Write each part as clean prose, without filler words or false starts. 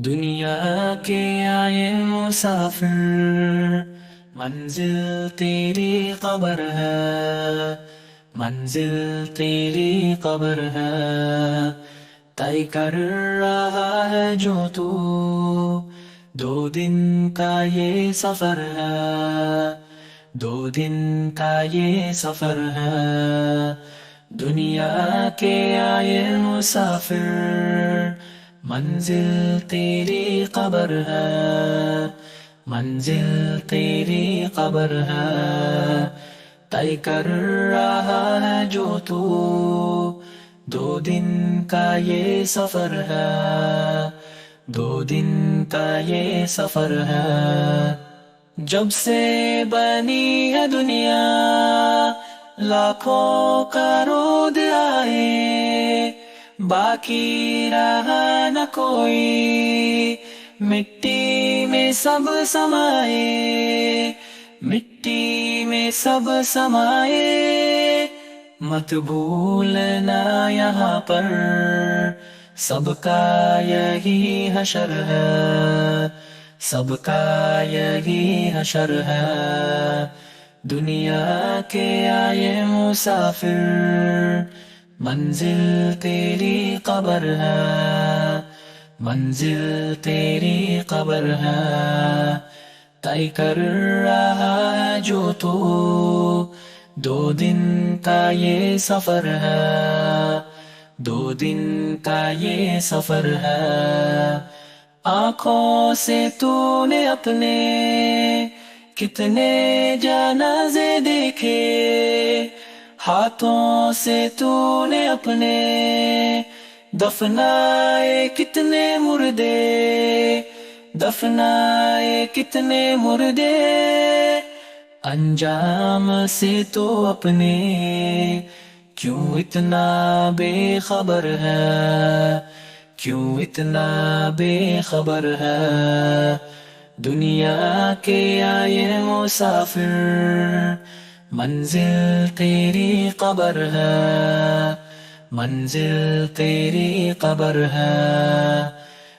دنیا کے آئے مسافر، منزل تیری قبر ہے، منزل تیری قبر ہے، طے کر رہا ہے جو تو، 2 دن کا یہ سفر ہے، 2 دن کا یہ سفر ہے، دنیا کے آئے مسافر، منزل تیری قبر ہے، منزل تیری قبر ہے، طے کر رہا ہے جو تو، 2 دن کا یہ سفر ہے، 2 دن کا یہ سفر ہے، جب سے بنی ہے دنیا لاکھوں کرود آئے، باقی رہا نہ کوئی، مٹی میں سب سمائے، مٹی میں سب سمائے، مت بھولنا یہاں پر سب کا یہی حشر ہے، سب کا یہی حشر ہے، دنیا کے آئے مسافر، منزل تیری قبر ہے، منزل تیری قبر ہے، طے کر رہا ہے جو تو، 2 دن کا یہ سفر ہے، 2 دن کا یہ سفر ہے، آنکھوں سے تو نے اپنے کتنے جنازے دیکھے، ہاتھوں سے تو نے اپنے دفنائے کتنے مردے، دفنائے کتنے مردے، انجام سے تو اپنے کیوں اتنا بے خبر ہے، کیوں اتنا بے خبر ہے، دنیا کے آئے مسافر، منزل تیری قبر ہے، منزل تیری قبر ہے،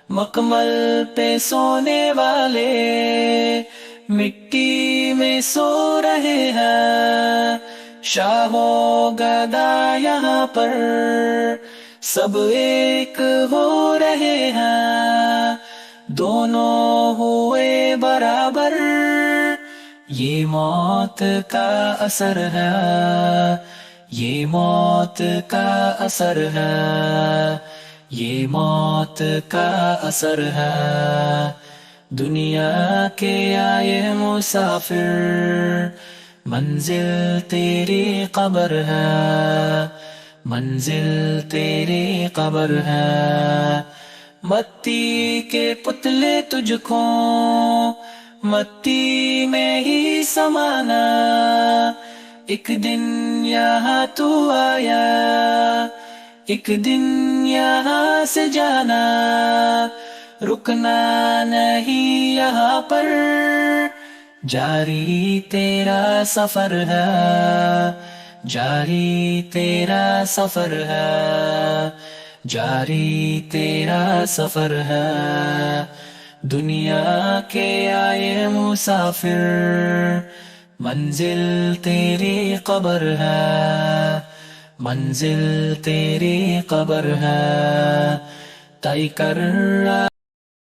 مکمل پہ سونے والے مٹی میں سو رہے ہیں، شاہ و گدا یہاں پر سب ایک ہو رہے ہیں، دونوں ہوئے برابر، یہ موت کا اثر ہے، یہ موت کا اثر ہے، یہ موت کا اثر ہے، دنیا کے آئے مسافر، منزل تیری قبر ہے، منزل تیری قبر ہے، مٹی کے پتلے تجھ کو مٹی میں ہی سمانا، ایک دن یہاں تو آیا، ایک دن یہاں سے جانا، رکنا نہیں یہاں پر، جاری تیرا سفر ہے، جاری تیرا سفر ہے، جاری تیرا سفر ہے، دنیا کے آئے مسافر، منزل تیری قبر ہے، منزل تیری قبر ہے، طے کر